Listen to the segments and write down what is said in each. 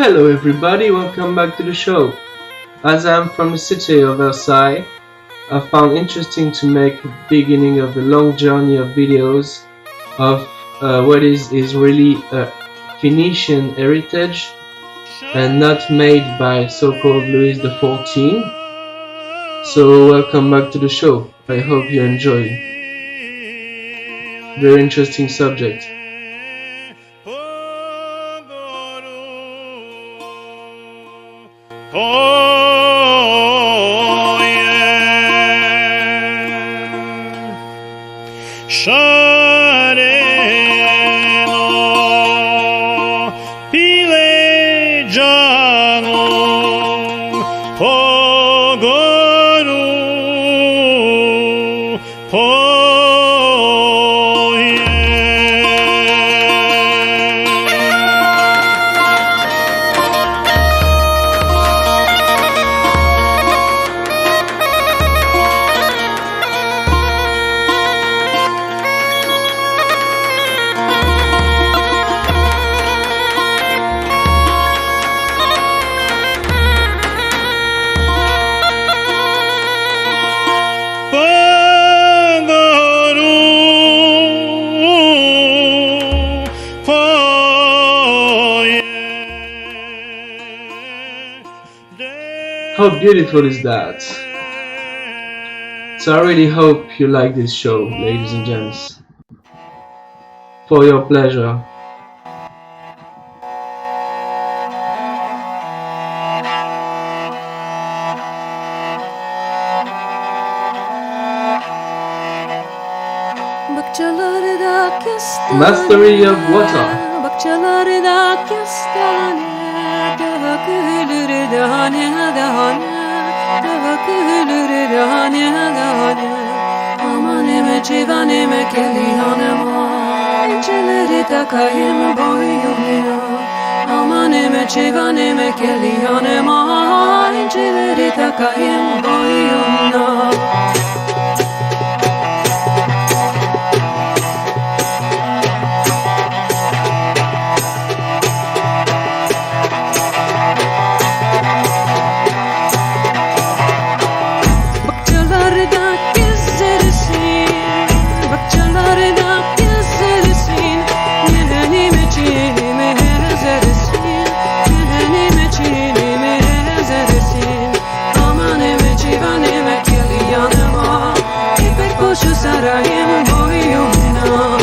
Hello everybody, welcome back to the show. As I'm from the city of Versailles, I found interesting to make a beginning of a long journey of videos of what is really a Phoenician heritage and not made by so-called Louis XIV. So welcome back to the show. I hope you enjoy. Very interesting subject. How beautiful is that? So I really hope you like this show, ladies and gents. For your pleasure. Mastery of water. Amaneme civaneme kelihanema İnceleri takayım boyuna Amaneme civaneme kelihanema İnceleri takayım boyuna Sarayım boyuna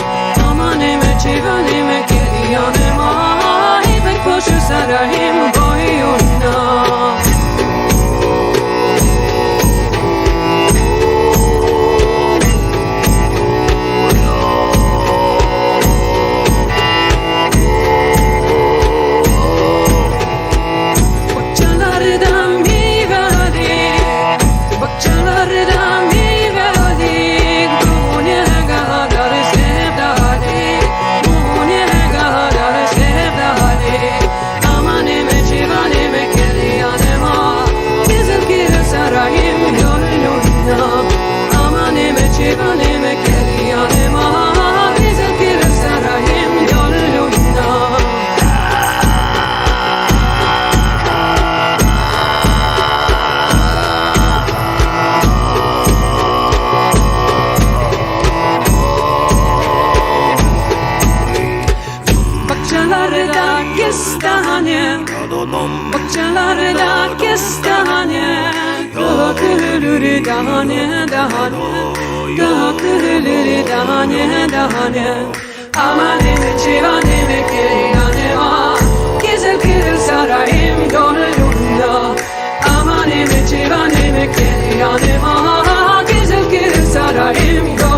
Amaneme civaneme kelihanema İpek koşu sarayım boyuna Bakçalardan meyveli Bakçalardan Bakçalarda kestane Dökülür dahane dahane Dökülür dahane dahane Amaneme civaneme kelihanema Gezer kırır sarayım yolunda Amaneme civaneme kelihanema Gezer kırır sarayım yolunda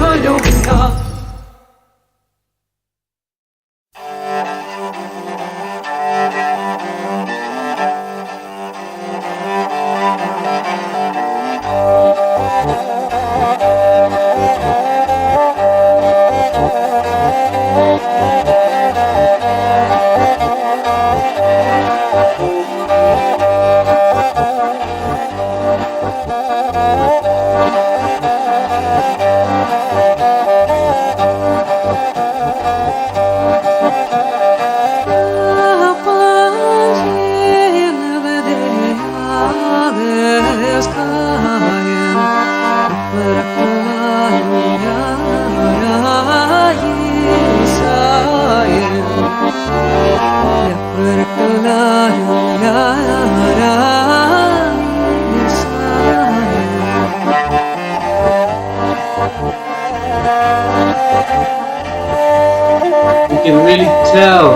tell.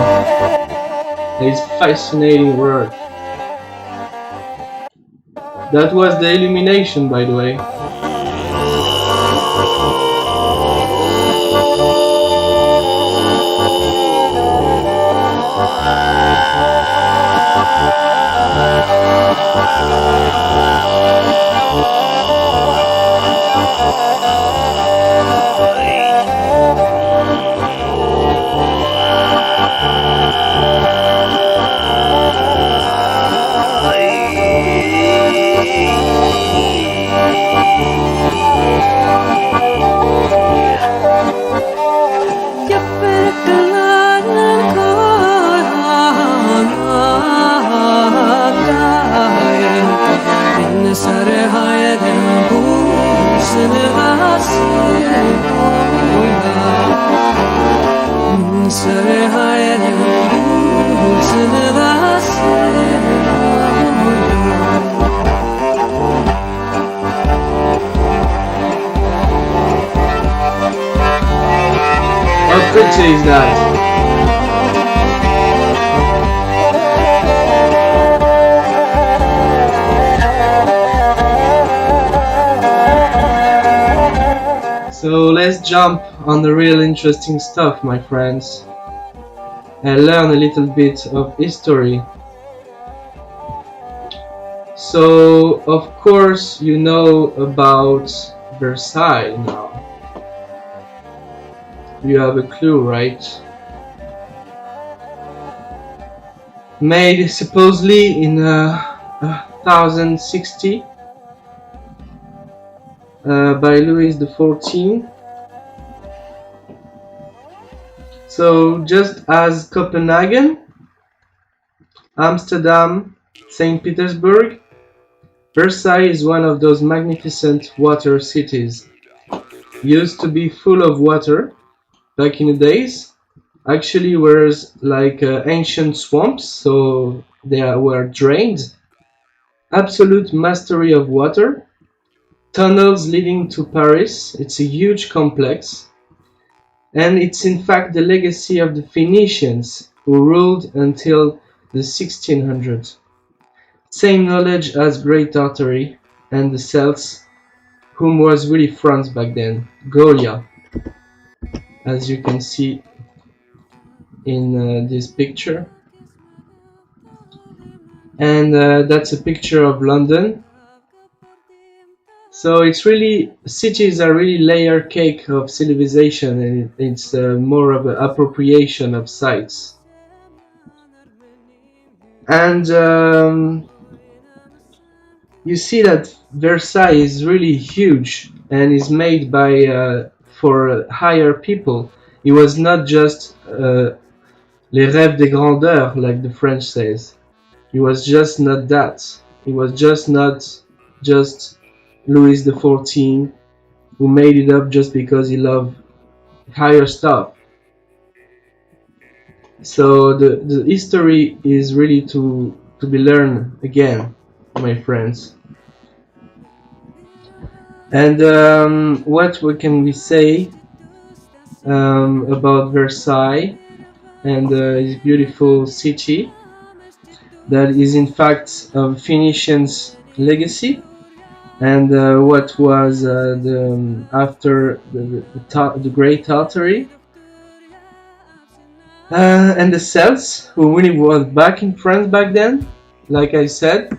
It's fascinating work. That was the illumination, by the way. How pretty is that? So let's jump on the real interesting stuff, my friends, and learn a little bit of history. So, of course, you know about Versailles now. You have a clue, right? Made supposedly in 1060 by Louis XIV. So just as Copenhagen, Amsterdam, St. Petersburg, Versailles is one of those magnificent water cities. Used to be full of water back in the days. Actually was like ancient swamps, so they were drained. Absolute mastery of water. Tunnels leading to Paris. It's a huge complex. And it's in fact the legacy of the Phoenicians who ruled until the 1600s. Same knowledge as Great Tartary and the Celts, whom was really France back then, Gaulia, as you can see in this picture. And that's a picture of London. So it's really, cities are really layer cake of civilization, and it's more of an appropriation of sites. And you see that Versailles is really huge and is made by for higher people. It was not just les rêves de grandeur, like the French says. It was just not that. It was just not just Louis XIV who made it up just because he loved higher stuff. So the history is really to be learned again, my friends. And what can we say about Versailles and this beautiful city that is in fact of Phoenicians' legacy, and what was after the Great Tartary, and the Celts, who really was back in France back then, like I said.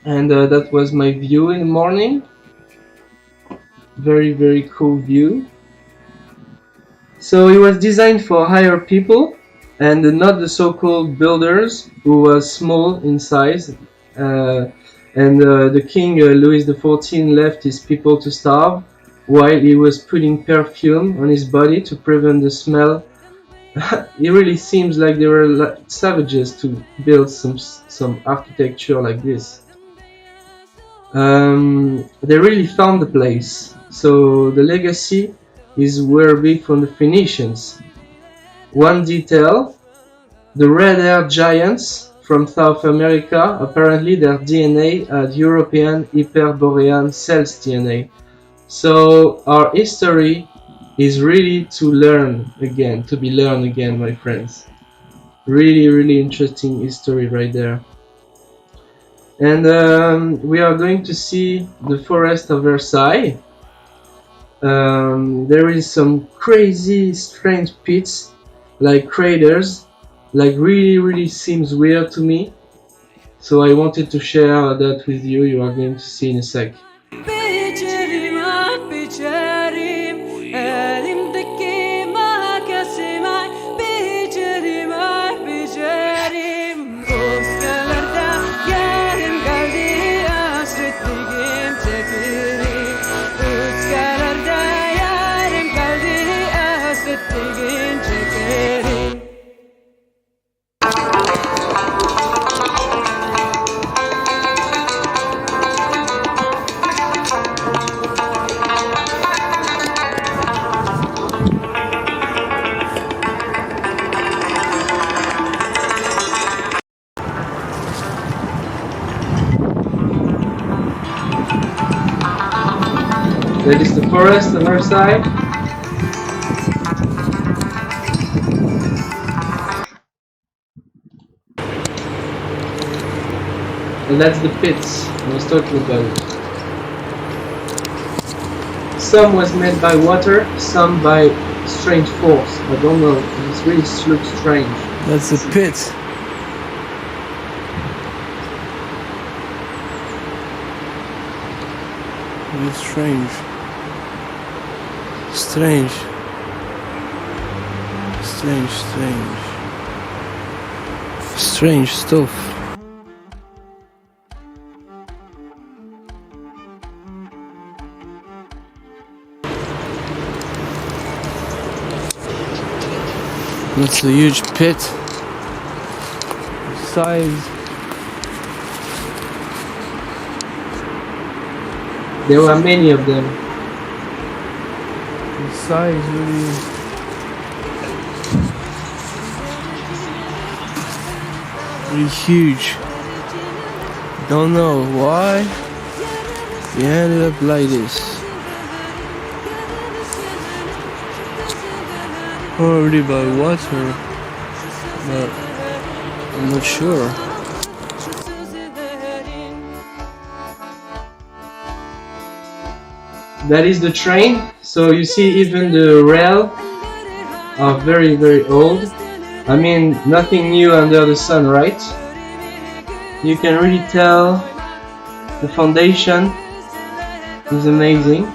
And that was my view in the morning. Very, very cool view. So it was designed for higher people and not the so-called builders who was small in size. And the king Louis XIV left his people to starve while he was putting perfume on his body to prevent the smell. It really seems like they were like savages to build some architecture like this. They really found the place. So the legacy is worthy from the Phoenicians. One detail, the red-haired giants from South America, apparently their DNA had European hyperborean celts DNA. So our history is really to learn again, to be learned again, my friends. Really, really interesting history right there. And we are going to see the forest of Versailles. There is some crazy, strange pits, like craters, like really, really seems weird to me. So I wanted to share that with you. You are going to see in a sec. Biçerim ah biçerim elimdeki makasımı biçerim ah biçerim Rüzgarlarda yarım kaldı hasretliğim çekerim Rüzgarlarda yarım kaldı hasretliğim çekerim That is the forest on our side. And that's the pits I was talking about. Some was made by water, some by strange force. I don't know, it really looks strange. That's the pit. It's strange. Strange. Strange stuff. That's a huge pit. Size. There were many of them. The size really. Really huge. Don't know why he ended up like this. Probably by water, but I'm not sure. That is the train. So you see even the rail are very, very old. I mean, nothing new under the sun, right? You can really tell the foundation is amazing.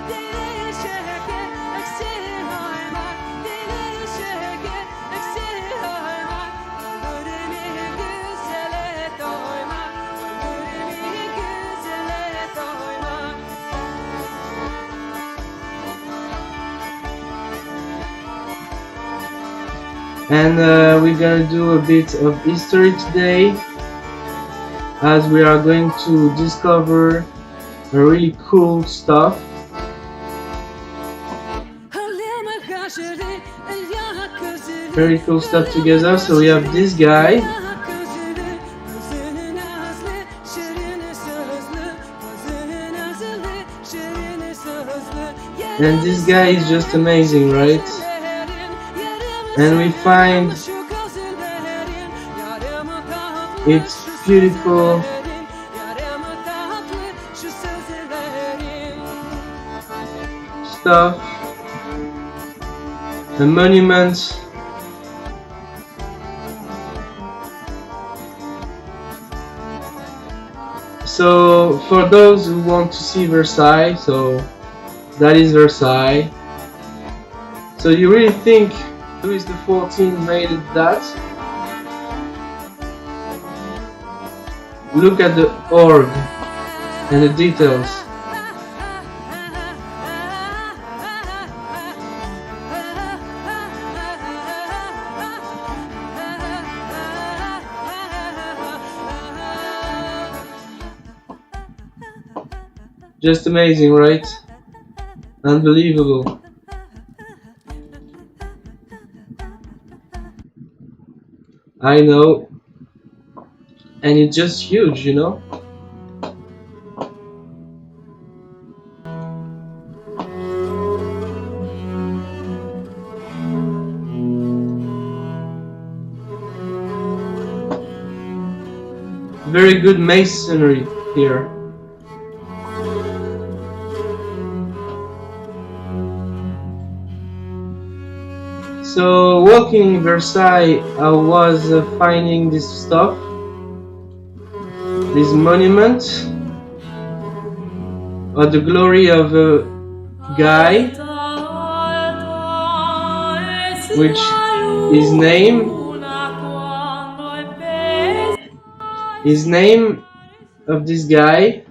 And we're gonna do a bit of history today, as we are going to discover a really cool stuff. Very cool stuff together. So we have this guy. And this guy is just amazing, right? And we find it's beautiful. Stuff, the monuments. So for those who want to see Versailles, so that is Versailles. So you really think Louis XIV made it that? Look at the org and the details. Just amazing, right? Unbelievable. I know, and it's just huge, you know. Very good masonry here. So walking in Versailles, I was finding this stuff, this monument of the glory of a guy, which his name of this guy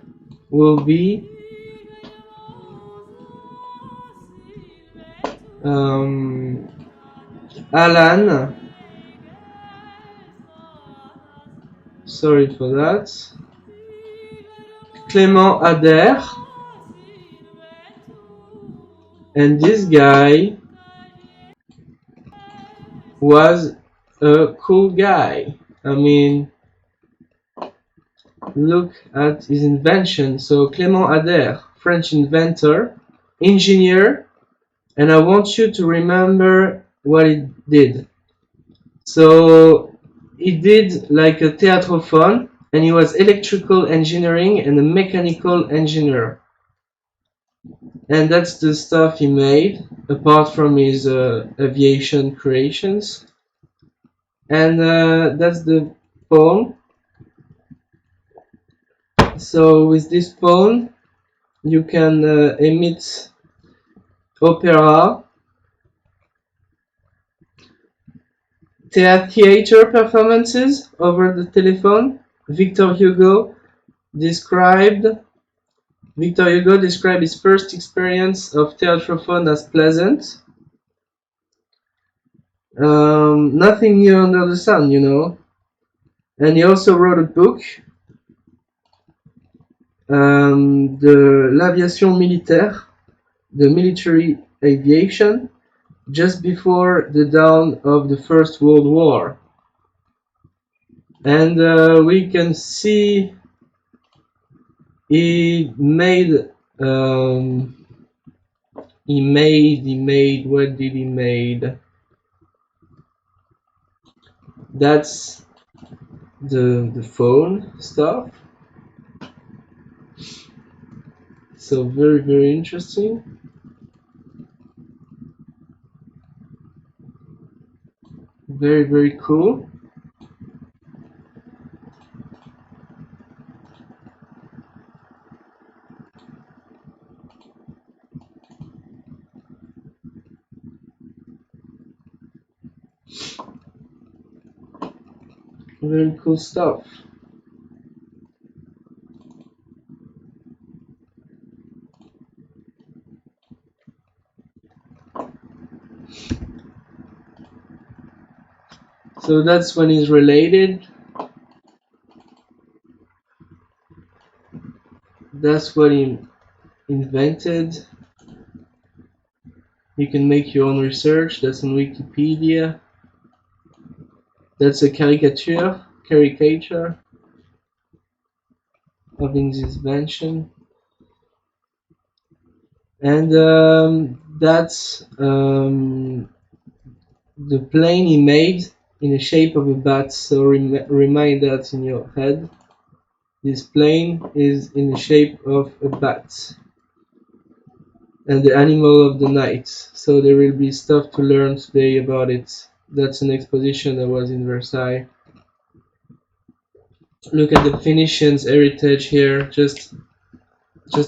will be Alan. Sorry for that. Clément Ader. And this guy was a cool guy. I mean, look at his invention. So Clément Ader, French inventor, engineer, and I want you to remember what he did. So he did like a théâtrophone, and he was electrical engineering and a mechanical engineer. And that's the stuff he made, apart from his aviation creations. And that's the phone. So with this phone, you can emit opera, theater performances over the telephone. Victor Hugo described his first experience of theatrophone as pleasant. Nothing new under the sun, you know. And he also wrote a book, the l'aviation militaire, the military aviation, just before the dawn of the First World War. And we can see he made what did he made? That's the phone stuff. So very, very interesting. Very, very cool. Very cool stuff. So that's when he's related. That's what he invented. You can make your own research. That's on Wikipedia. That's a caricature of his invention. And that's the plane he made in the shape of a bat. So remind that in your head. This plane is in the shape of a bat and the animal of the night. So there will be stuff to learn today about it. That's an exposition that was in Versailles. Look at the Phoenicians' heritage here, just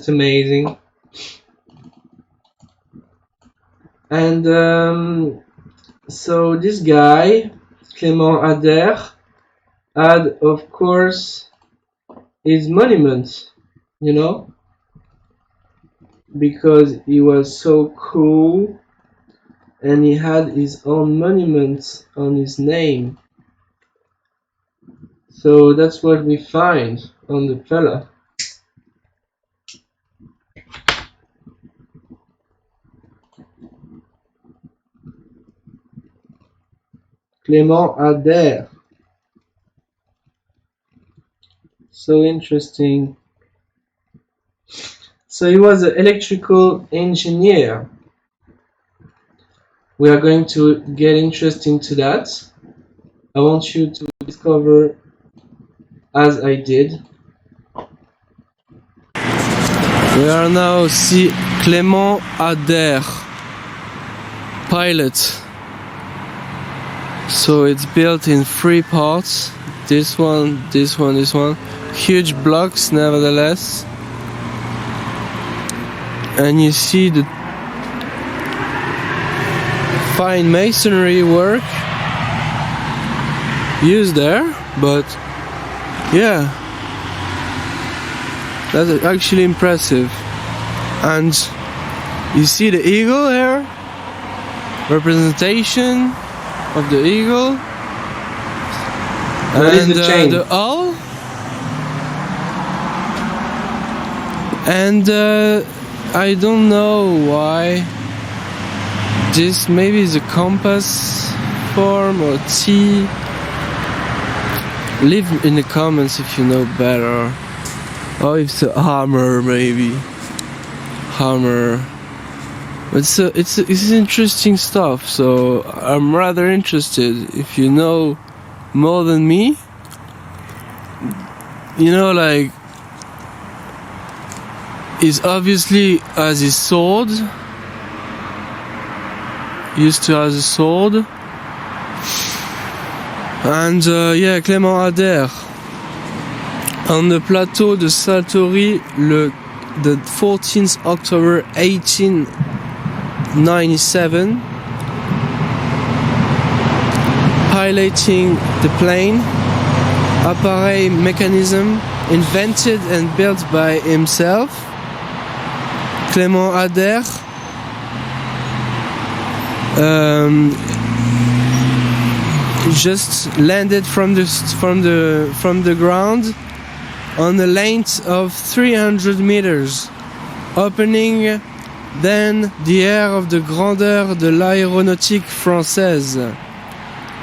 amazing. And so this guy, Clément Ader, had of course his monument, you know, because he was so cool and he had his own monument on his name. So that's what we find on the fella. Clément Ader. So interesting. So he was an electrical engineer. We are going to get interested into that. I want you to discover as I did. We are now see Clément Ader, pilot. So it's built in 3 parts. This one, this one, this one. Huge blocks, nevertheless. And you see the fine masonry work used there, but yeah, that's actually impressive. And you see the eagle here, representation of the eagle. What is the chain? The owl. And I don't know why. This maybe is a compass form or T. Leave in the comments if you know better. Oh, it's a hammer, maybe. Hammer. It's interesting stuff. So I'm rather interested. If you know more than me, you know, like, he's obviously has his sword. Used to have a sword. And yeah, Clément Ader. On the plateau de Tartary, the 14th October 1897, piloting the plane, appareil mechanism invented and built by himself, Clément Ader. Just landed from the ground on a length of 300 meters, opening then the air of the grandeur de l'aéronautique française.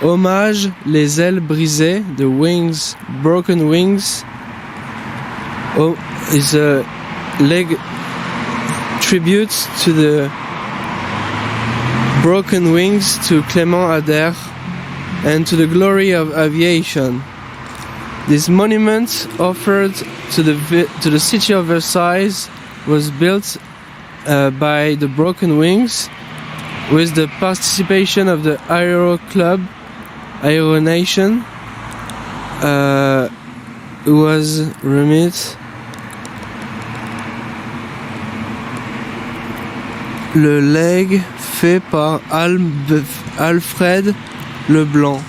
Hommage, les ailes brisées, the wings, broken wings. Oh, is a leg tribute to the broken wings to Clément Ader and to the glory of aviation. This monument offered to the city of Versailles was built by the Broken Wings with the participation of the Aero Club, Aero Nation, who was remit le leg fait par Alfred Leblanc.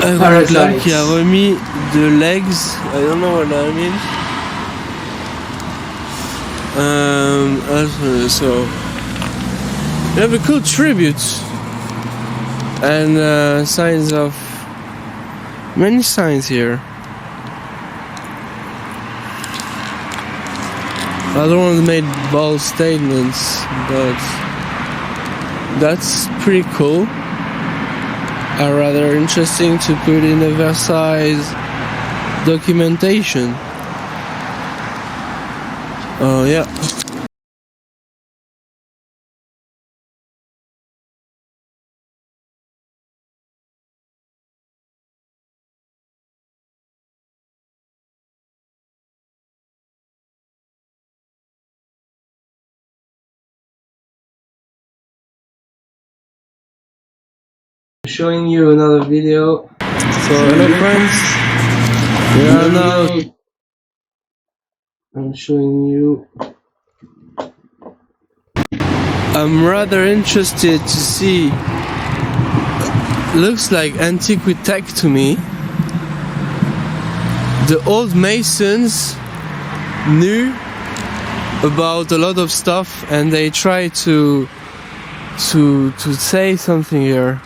Parasites. Qui a remis the legs. I don't know what that means. So we have a cool tribute and signs of many signs here. I don't want to make bold statements, but that's pretty cool. Are rather interesting to put in a Versailles documentation. Oh yeah. Showing you another video. So hello friends, we are now. I'm showing you. I'm rather interested to see. Looks like Antiquitech to me. The old masons knew about a lot of stuff, and they try to say something here.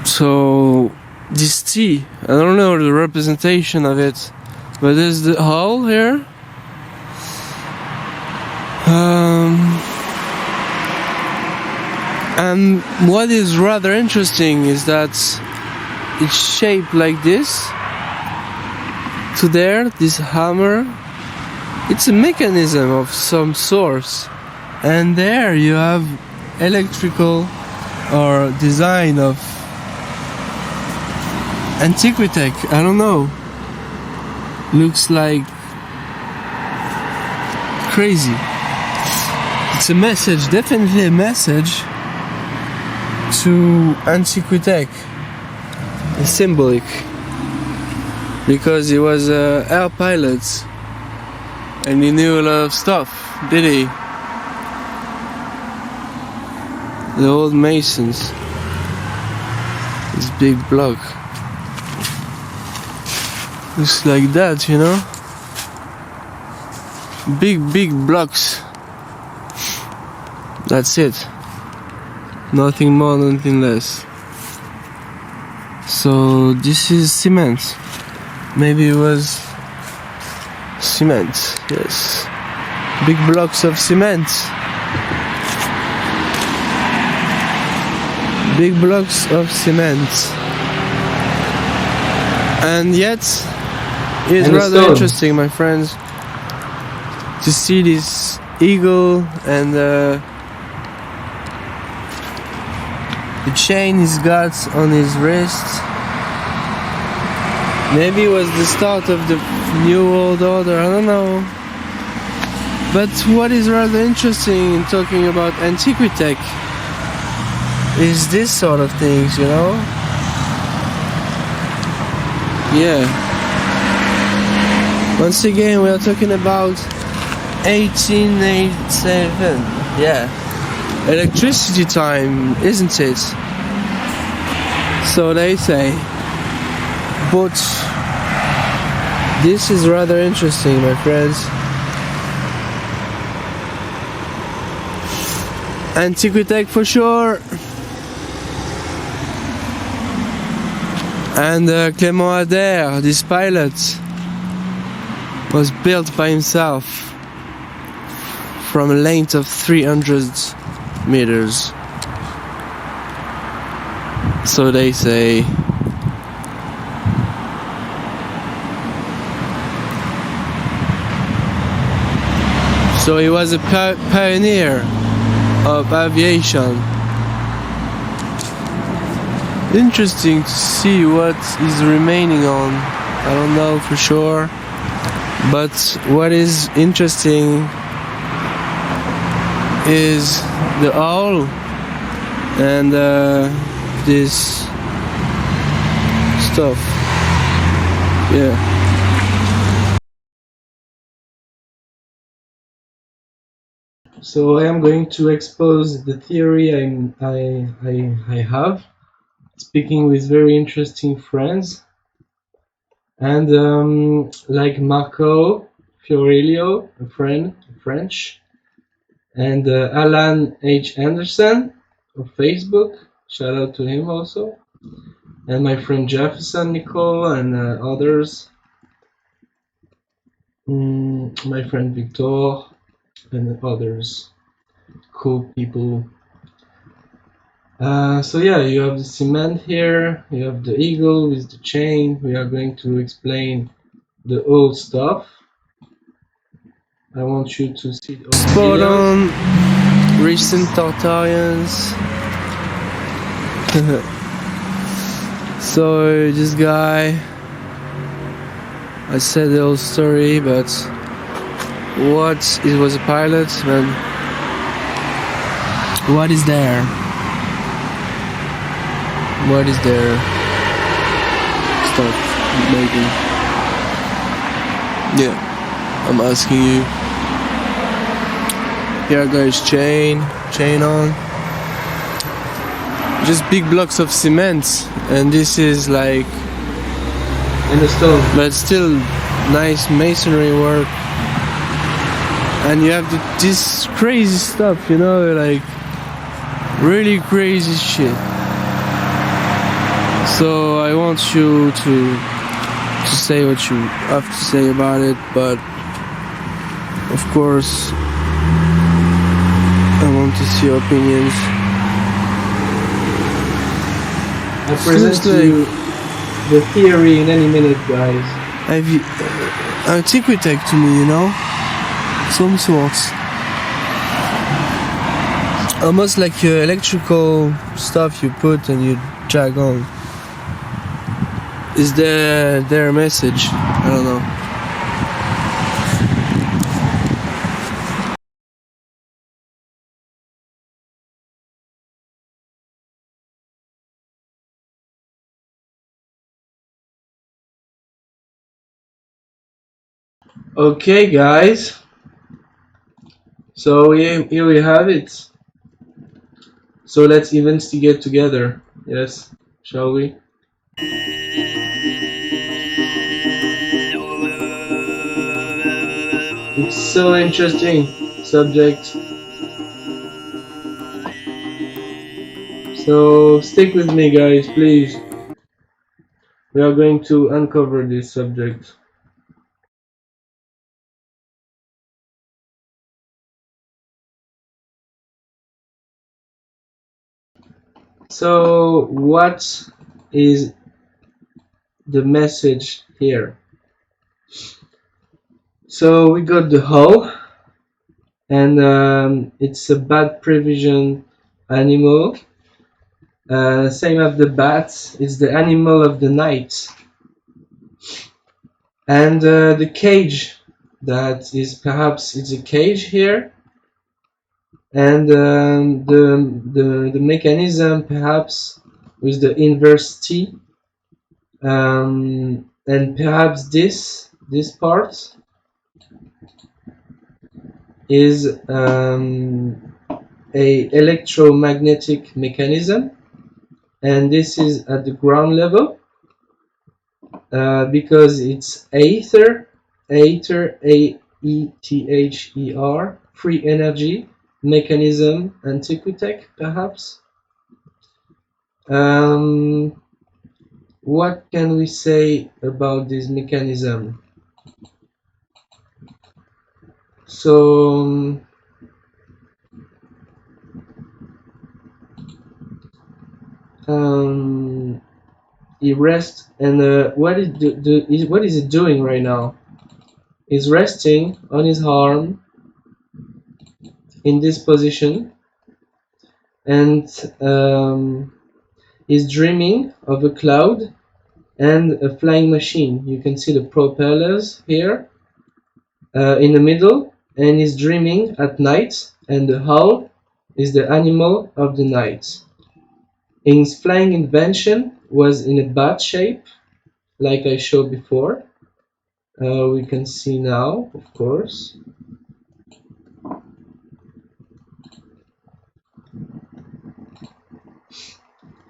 So this T, I don't know the representation of it, but there's the hull here. And what is rather interesting is that it's shaped like this. To there, this hammer, it's a mechanism of some sort. And there you have electrical or design of Antiquitech, I don't know. Looks like crazy. It's a message, definitely a message to Antiquitech. It's symbolic. Because he was an air pilot and he knew a lot of stuff, did he? The old masons. This big block. Looks like that, you know? Big blocks. That's it. Nothing more, nothing less. So this is cement. Maybe it was cement, yes. Big blocks of cement. Big blocks of cement. And yet, it's rather interesting, my friends, to see this eagle and the chain he's got on his wrist. Maybe it was the start of the New World Order, I don't know. But what is rather interesting in talking about Antiquitech is this sort of things, you know? Yeah. Once again, we are talking about 1887. Yeah. Electricity time, isn't it? So they say. But this is rather interesting, my friends. Antiquitech for sure. And Clément Ader, this pilot, was built by himself from a length of 300 meters. So they say. So he was a pioneer of aviation. Interesting to see what is remaining on. I don't know for sure. But what is interesting is the owl and this stuff. Yeah. So I am going to expose the theory I have, speaking with very interesting friends, and like Marco Fiorello, a friend, French, and Alan H. Anderson of Facebook, shout out to him also, and my friend Jefferson Nicole and others, my friend Victor and others, cool people. So yeah, you have the cement here, you have the eagle with the chain. We are going to explain the old stuff. I want you to see the old Spot videos. on, recent Tartarians. So this guy, I said the whole story, but what, it was a pilot, man. What is there? What is there? Stuff making. Yeah, I'm asking you. Here goes chain on. Just big blocks of cement, and this is like, And the stone. but still nice masonry work. And you have this crazy stuff, you know, like really crazy shit. So I want you to say what you have to say about it, but of course I want to see your opinions. I present to you the theory in any minute, guys. Have you Antiquitech to me, you know? Some sorts. Almost like electrical stuff you put and you drag on. is their message. I don't know. Okay, guys. So here we have it. So let's investigate together. Yes, shall we? It's so interesting subject. So stick with me, guys, please. We are going to uncover this subject. So what is the message here? So we got the hull, and it's a bad prevision animal. Same as the bat, it's the animal of the night. And the cage, that is perhaps it's a cage here, and the mechanism perhaps with the inverse T, and perhaps this part is a electromagnetic mechanism, and this is at the ground level, because it's aether, A-E-T-H-E-R, free energy mechanism, Antiquitech perhaps. What can we say about this mechanism? So he rests, and what is it doing right now? He's resting on his arm in this position, and he's dreaming of a cloud and a flying machine. You can see the propellers here in the middle, and he's dreaming at night, and the owl is the animal of the night. His flying invention was in a bat shape, like I showed before. We can see now, of course.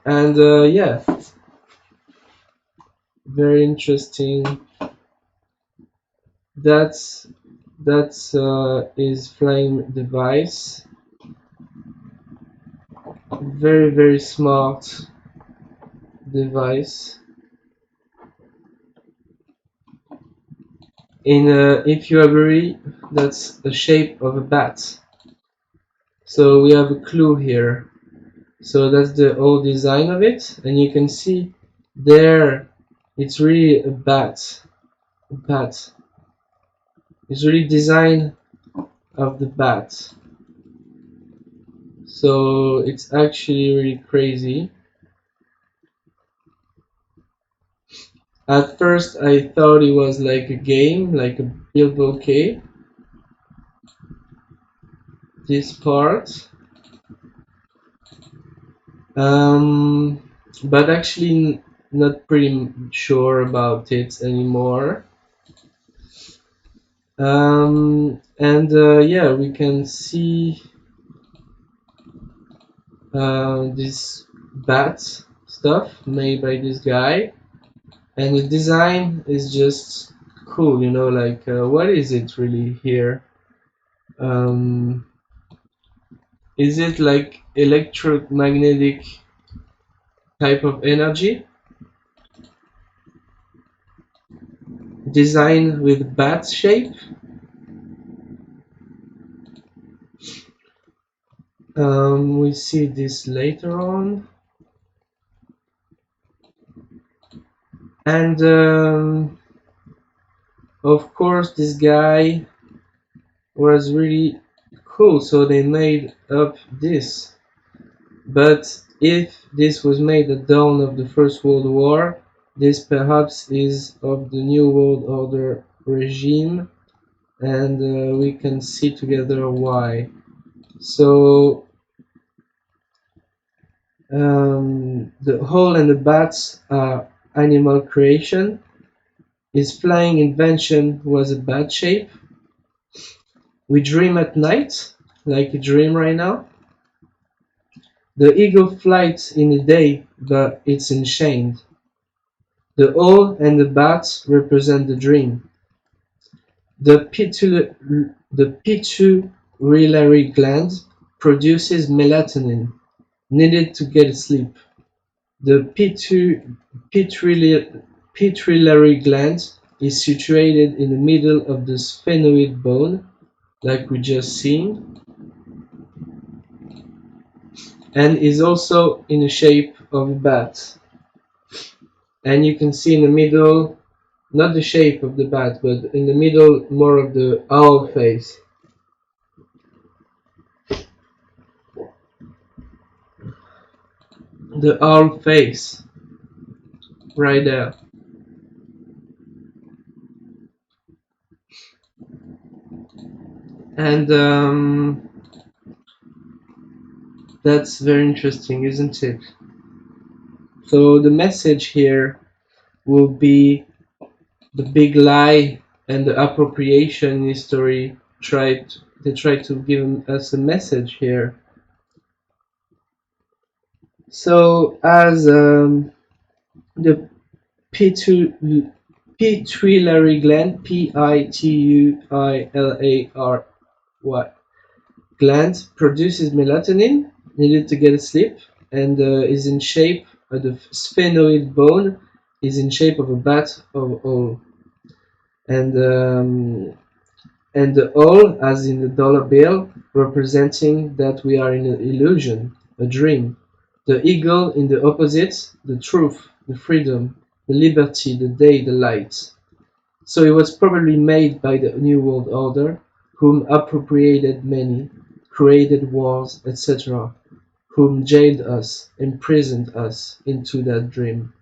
And yeah, very interesting. That's his flying device. Very smart device. In Epiphany, that's the shape of a bat. So we have a clue here. So that's the whole design of it, and you can see there it's really a bat. It's really design of the bat. So it's actually really crazy. At first I thought it was like a game, like a Bilbo Cave. This part. But actually not pretty sure about it anymore. And yeah, we can see this bat stuff made by this guy, and the design is just cool, you know, like what is it really here? Is it like electromagnetic type of energy? Design with bat shape? We see this later on. And of course this guy was really cool, so they made up this. But if this was made at dawn of the First World War, This perhaps is of the New World Order regime, and we can see together why. So the owl and the bats are animal creation. His flying invention was a bat shape. We dream at night, like a dream right now. The eagle flies in the day, but it's enchained. The owl and the bat represent the dream. The pituitary gland produces melatonin, needed to get asleep. The pituitary gland is situated in the middle of the sphenoid bone, like we just seen, and is also in the shape of a bat. And you can see in the middle, not the shape of the bat, but in the middle more of the owl face. The owl face, right there. And that's very interesting, isn't it? So the message here will be the big lie and the appropriation history. They try to give us a message here. So as the pituitary gland, pituitary gland produces melatonin needed to get asleep, and is in shape. The sphenoid bone is in shape of a bat or owl, and the owl, as in the dollar bill, representing that we are in an illusion, a dream. The eagle in the opposite, the truth, the freedom, the liberty, the day, the light. So it was probably made by the New World Order, whom appropriated many, created wars, etc., whom jailed us, imprisoned us into that dream,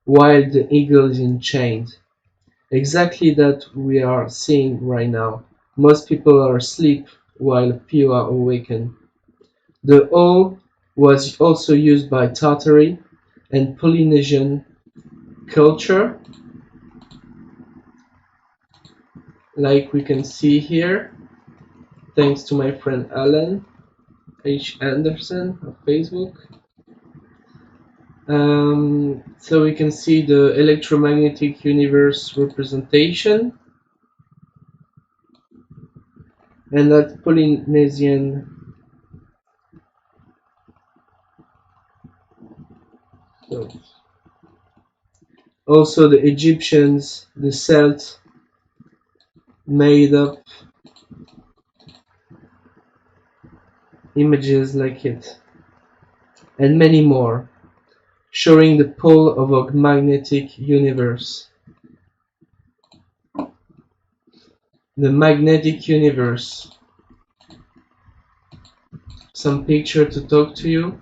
while the eagle is enchained. Exactly that we are seeing right now. Most people are asleep while few are awakened. The owl was also used by Tartary and Polynesian culture, like we can see here, thanks to my friend Alan H. Anderson of Facebook. So we can see the electromagnetic universe representation, and that Polynesian also the Egyptians, the Celts made up images like it, and many more, showing the pole of a magnetic universe. The magnetic universe. Some picture to talk to you.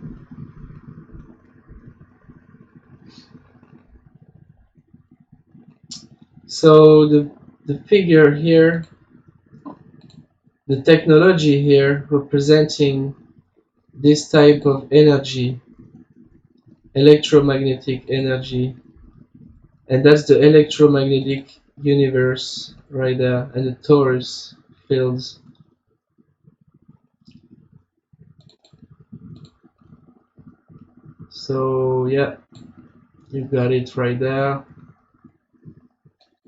So the figure here, the technology here representing this type of energy, electromagnetic energy, and that's the electromagnetic universe right there, and the torus fields. So yeah, you got it right there.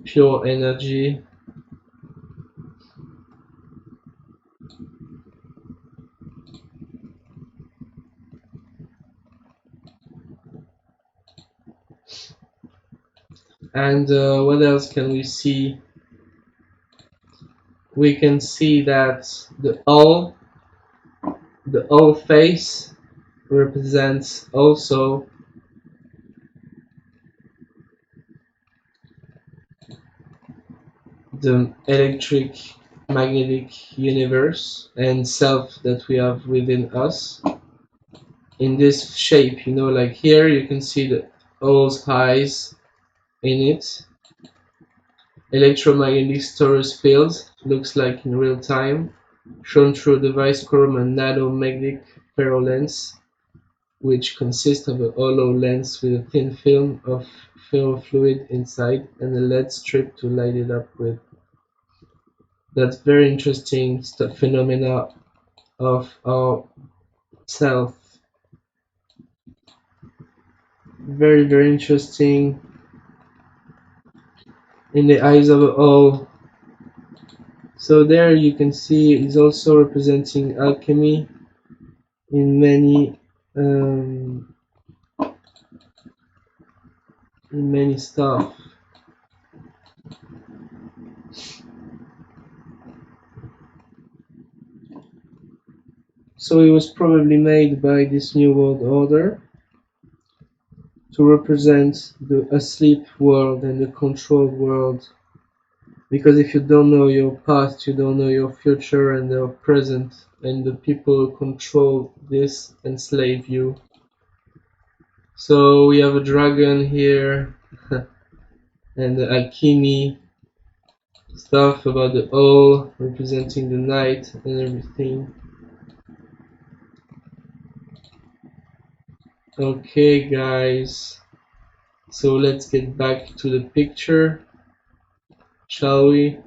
Pure energy. And what else can we see? We can see that the owl face represents also the electric magnetic universe and self that we have within us in this shape, like here you can see the owl's eyes in it. Electromagnetic storage fields, looks like in real time, shown through a device called a nanomagnetic ferrolens, which consists of a hollow lens with a thin film of ferrofluid inside and a LED strip to light it up with. That's very interesting phenomena of our self. Very, very interesting in the eyes of all. So there you can see is also representing alchemy in many stuff. So it was probably made by this New World Order to represent the asleep world and the controlled world. Because if you don't know your past, you don't know your future and your present, and the people who control this enslave you. So we have a dragon here, and the alchemy stuff about the owl representing the night and everything. Okay guys, so let's get back to the picture, shall we?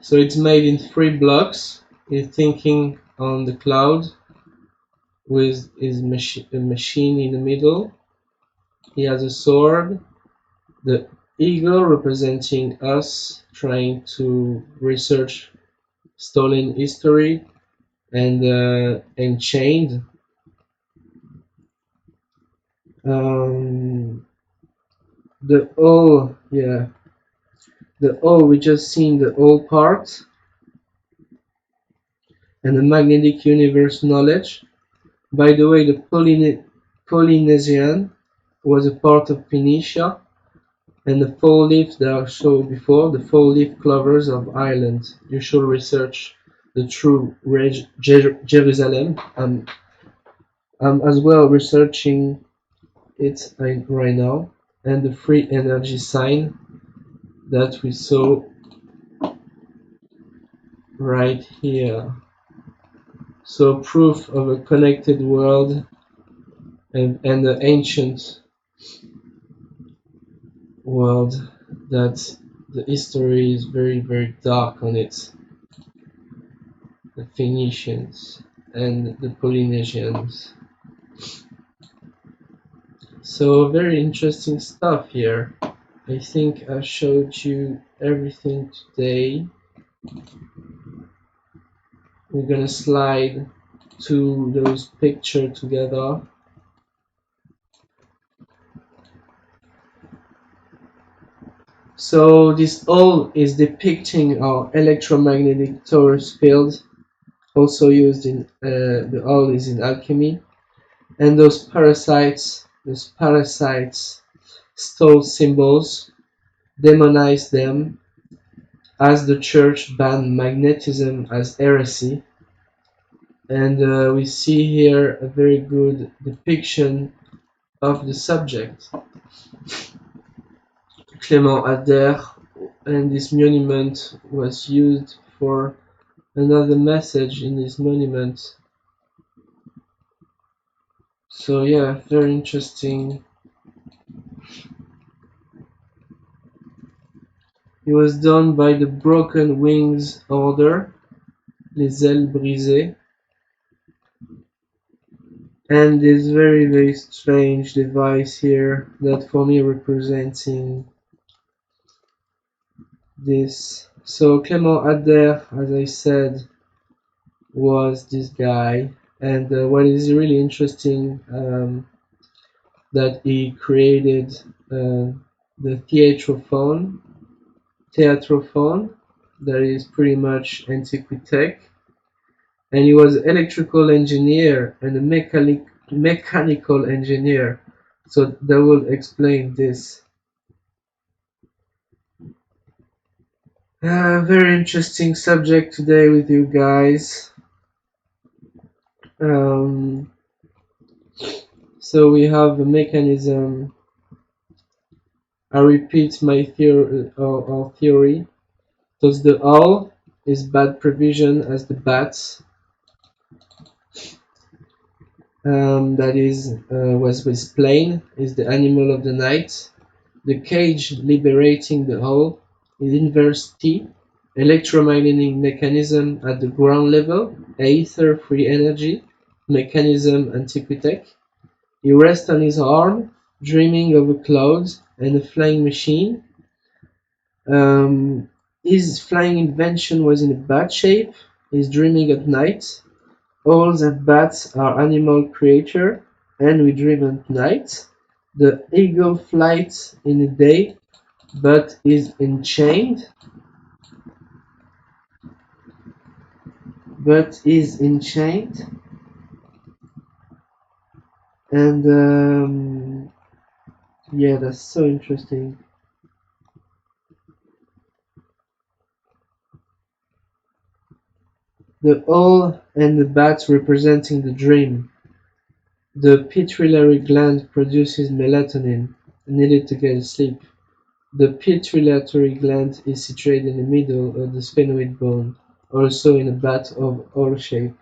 So it's made in 3 blocks. He's thinking on the cloud with his machine in the middle. He has a sword, the eagle representing us trying to research stolen history, and chained. The O, yeah, the O, we just seen the O part, and the magnetic universe knowledge. By the way, the Polynesian was a part of Phoenicia, and the fall leaf that I showed before, the fall leaf clovers of Ireland. You should research the true Jerusalem. I'm as well researching it right now, and the free energy sign that we saw right here. So proof of a connected world and the ancient world, that the history is very, very dark on it. The Phoenicians and the Polynesians. So very interesting stuff here. I think I showed you everything today. We're gonna slide to those pictures together. So this all is depicting our electromagnetic torus field, also used in the all is in alchemy, and those parasites stole symbols, demonized them, as the church banned magnetism as heresy. And we see here a very good depiction of the subject, Clément Ader, and this monument was used for another message in this monument. So yeah, very interesting. It was done by the Broken Wings Order, les ailes brisées, and this very, very strange device here that for me representing this. So Clément Ader, as I said, was this guy, and what is really interesting, that he created the theatrophone, that is pretty much Antiquitech, and he was an electrical engineer and a mechanical engineer, so that will explain this. Very interesting subject today with you guys. So we have a mechanism I repeat my theory, our theory. Thus the owl is bad provision as the bats. That is, was plain, is the animal of the night. The cage liberating the owl is inverse T, electromagnetic mechanism at the ground level, aether free energy, mechanism Antiquitech. He rests on his arm, dreaming of a cloud and a flying machine. His flying invention was in a bat shape. He's dreaming at night. Owls and bats are animal creature, and we dream at night. The eagle flies in the day, but is enchained. And yeah, that's so interesting. The owl and the bat representing the dream. The pituitary gland produces melatonin, needed to get sleep. The pituitary gland is situated in the middle of the sphenoid bone, also in a bat of owl shape.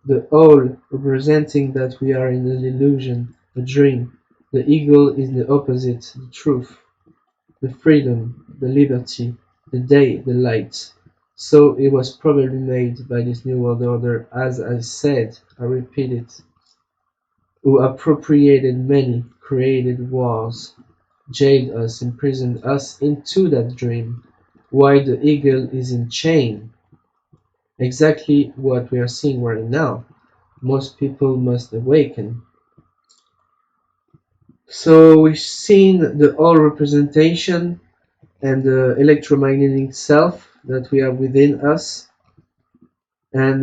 The owl representing that we are in an illusion, a dream. The eagle is the opposite, the truth, the freedom, the liberty, the day, the light. So it was probably made by this New World Order, as I said, I repeat it, who appropriated many, created wars, jailed us, imprisoned us into that dream, while the eagle is in chain. Exactly what we are seeing right now. Most people must awaken. So we've seen the all representation and the electromagnetic self that we have within us, and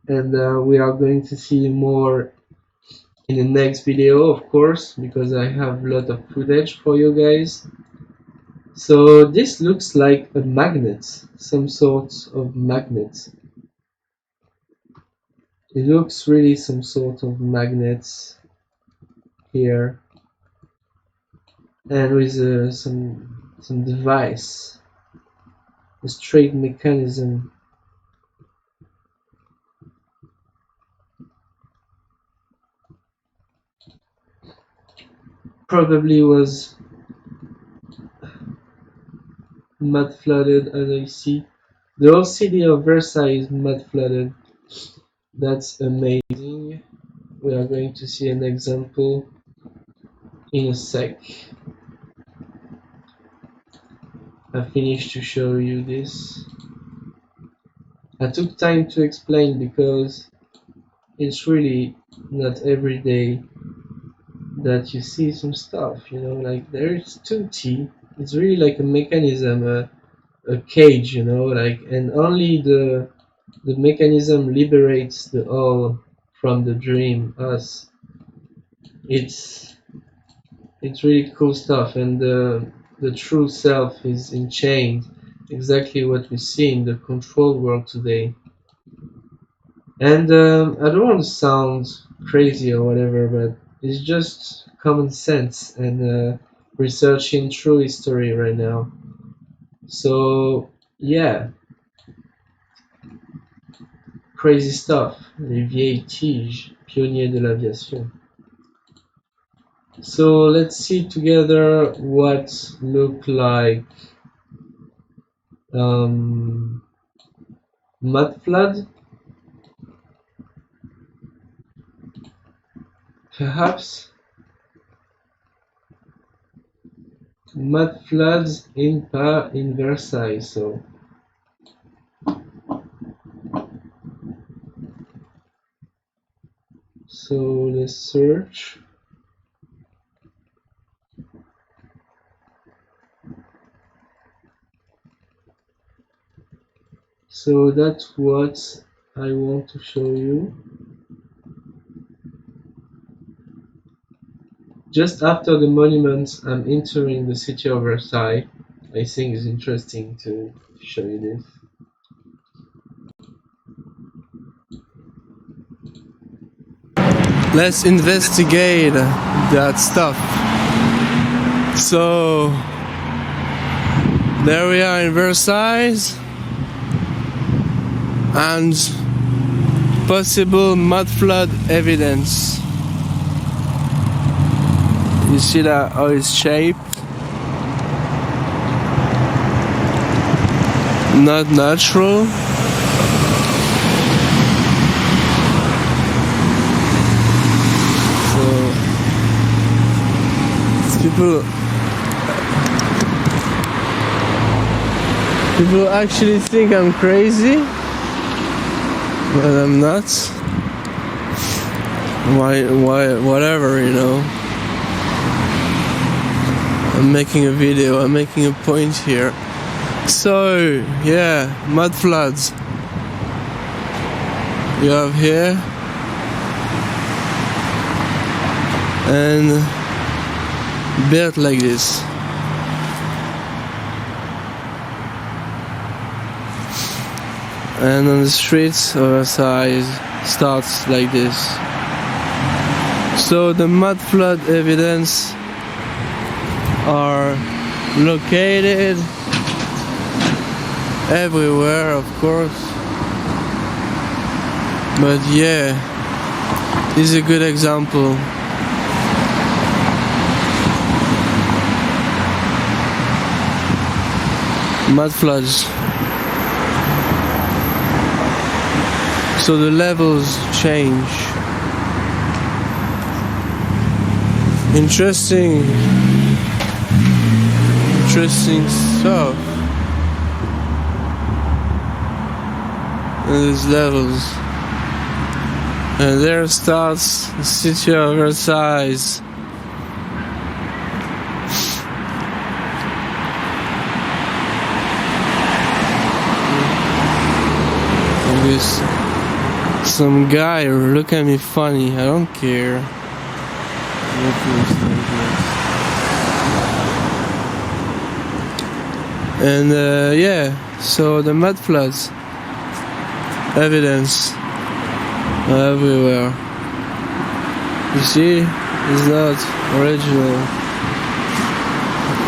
we are going to see more in the next video, of course, because I have a lot of footage for you guys. So this looks like a magnet, some sort of magnet. It looks really some sort of magnets here, and with some device, a straight mechanism. Probably was mud flooded, as I see. The whole city of Versailles is mud flooded. That's amazing. We are going to see an example in a sec. I finished to show you this. I took time to explain because it's really not every day that you see some stuff, you know, like there's 2T. It's really like a mechanism, a cage, you know, like, and only the mechanism liberates the all from the dream, us. It's really cool stuff, and the true self is enchained, exactly what we see in the control world today. And I don't want to sound crazy or whatever, but it's just common sense and researching true history right now. So yeah, crazy stuff. Les vieilles tiges, pionniers de l'aviation. So let's see together what look like mud flood, perhaps mud floods in Versailles. So let's search. So that's what I want to show you. Just after the monuments, I'm entering the city of Versailles. I think it's interesting to show you this. Let's investigate that stuff. So there we are in Versailles, and possible mud flood evidence. You see that how it's shaped? Not natural. So people actually think I'm crazy, but I'm not. Why, whatever, you know. I'm making a video, I'm making a point here. So, yeah, mud floods. You have here, and built like this. And on the streets of Versailles starts like this. So the mud flood evidence are located everywhere, of course, but yeah, this is a good example. Mud floods. So the levels change. Interesting stuff. And these levels. And there starts the city of Versailles. This some guy look at me funny. I don't care. And yeah, so the mud floods evidence everywhere. You see, it's not original.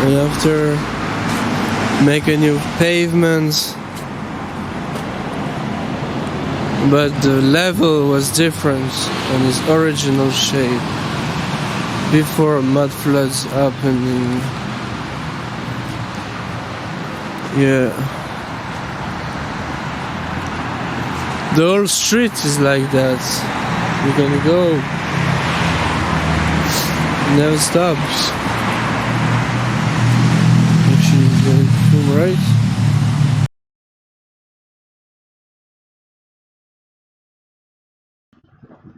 And after making new pavements, but the level was different than its original shape before mud floods happening. Yeah, the whole street is like that. You can go, it never stops. Actually, it's going to right.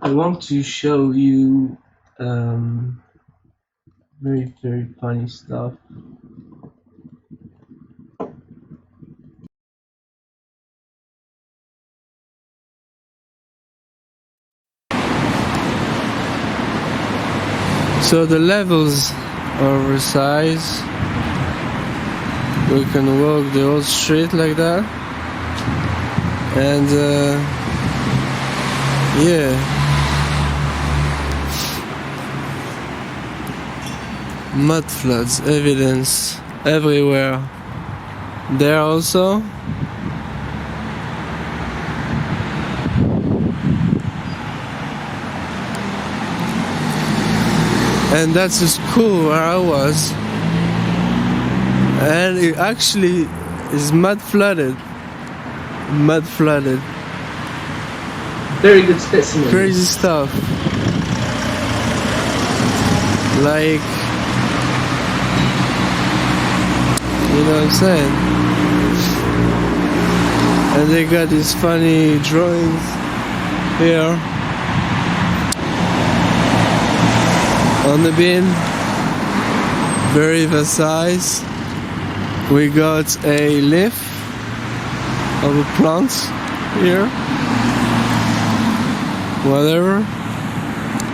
I want to show you very, very funny stuff. So the levels of Versailles, we can walk the whole street like that, and yeah, mud floods evidence everywhere. There also. And that's the school where I was, and it actually is mud flooded. Very good specimen. Crazy stuff. Like, you know what I'm saying? And they got these funny drawings here on the bin. Very Versailles. We got a leaf of a plant here. Whatever.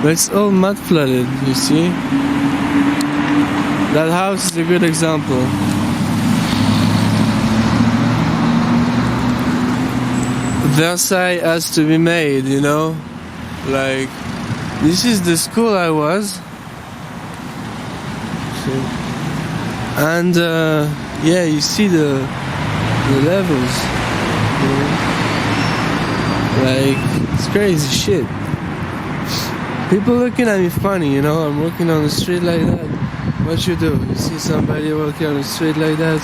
But it's all mud flooded, you see? That house is a good example. Versailles has to be made, you know? Like, this is the school I was. See? And yeah, you see the levels, you know? Like, it's crazy shit. People looking at me funny, you know. I'm walking on the street like that. What you do? You see somebody walking on the street like that?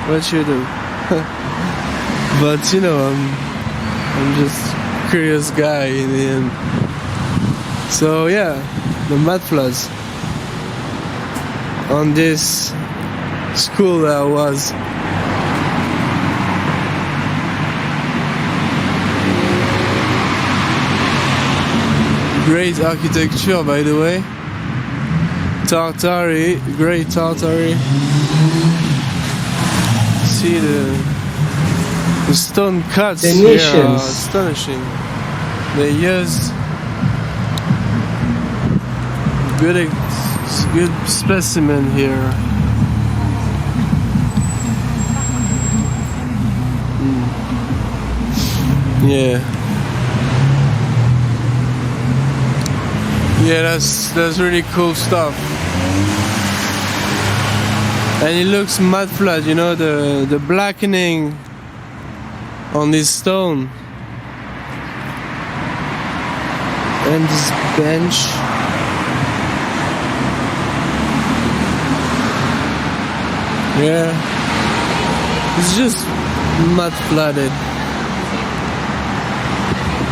What you do? But you know, I'm just a curious guy in the end. So yeah, the mud floods on this school that I was. Great architecture, by the way. Tartary, great Tartary. See the stone cuts here are astonishing. They used good specimen here. Yeah. Yeah, that's really cool stuff. And it looks mud flood, you know, the blackening on this stone. And this bench. Yeah. It's just mud flooded.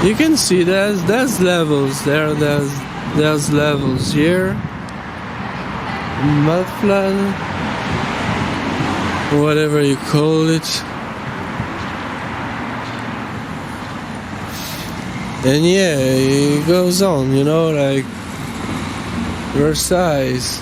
You can see there's levels there, there's levels here. Mud flood, whatever you call it. And yeah, it goes on, you know, like Versailles.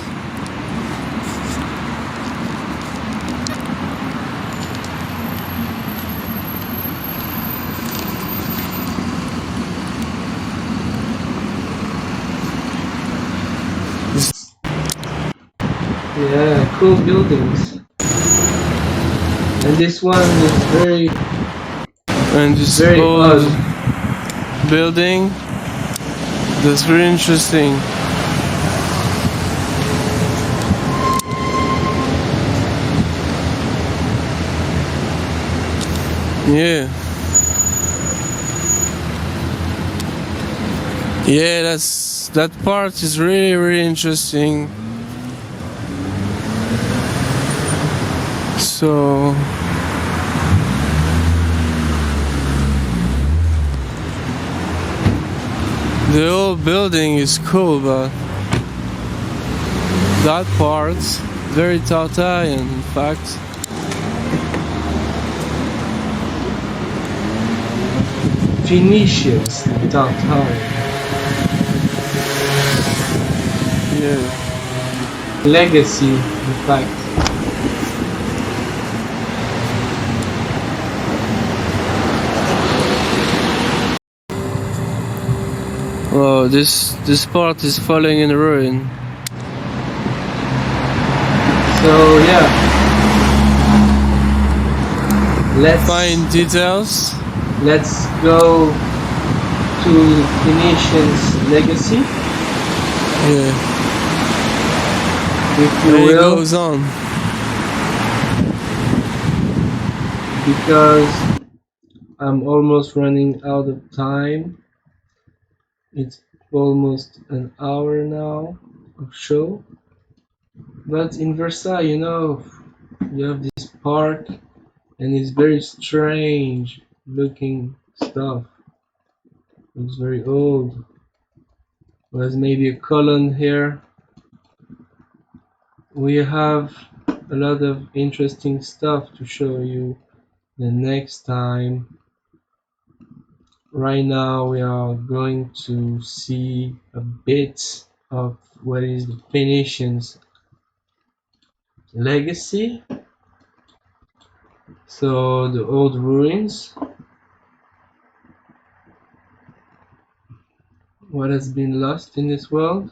Yeah, cool buildings. And this one is very old odd building. That's very interesting. Yeah. Yeah, that part is really interesting. So the whole building is cool, but that part very Tartarian, in fact. Phoenicians, Tartary. Yeah. Legacy, in fact. Oh, this part is falling in ruin. So yeah, let's Fine details. Let's go to Phoenician's legacy. Yeah. If you And it will, goes on. because I'm almost running out of time. It's almost an hour now of show. But in Versailles, you know, you have this park and it's very strange looking stuff. Looks very old. There's maybe a column here. We have a lot of interesting stuff to show you the next time. Right now we are going to see a bit of what is the Phoenicians legacy. So the old ruins, what has been lost in this world.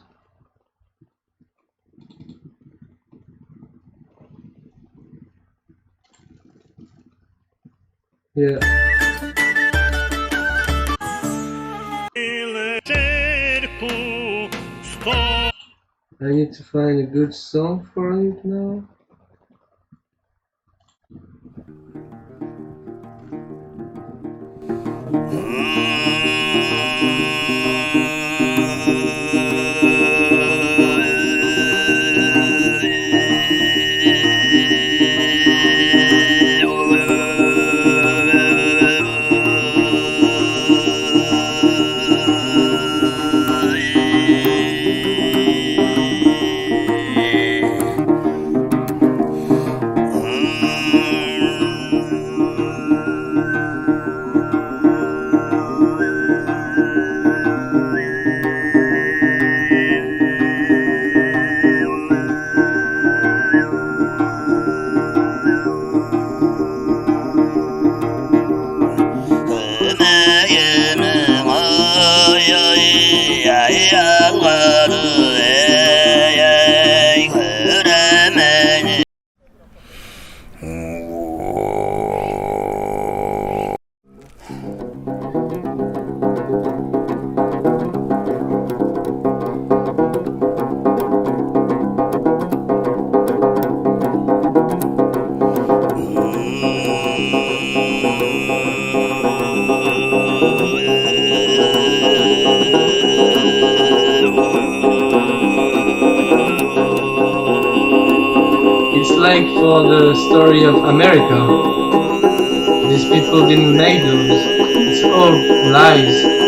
Yeah. I need to find a good song for it now. like for the story of America. These people didn't make those. It's all lies.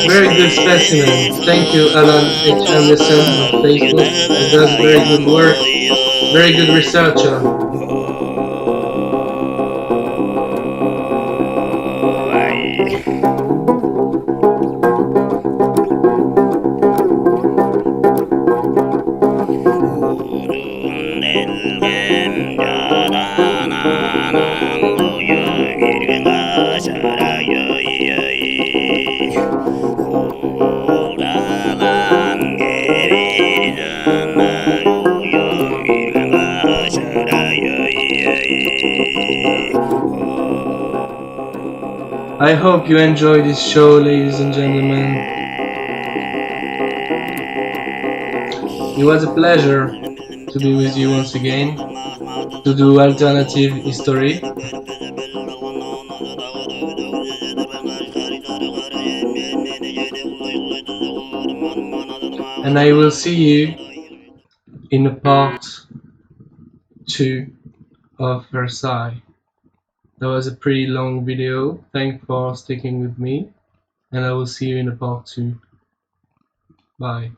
Very good specimen. Thank you, Alan H. Anderson on Facebook. He does very good work. Very good researcher. I hope you enjoy this show, ladies and gentlemen. It was a pleasure to be with you once again, to do alternative history. And I will see you in a part 2 of Versailles. That was a pretty long video. Thanks for sticking with me, and I will see you in a part 2. Bye.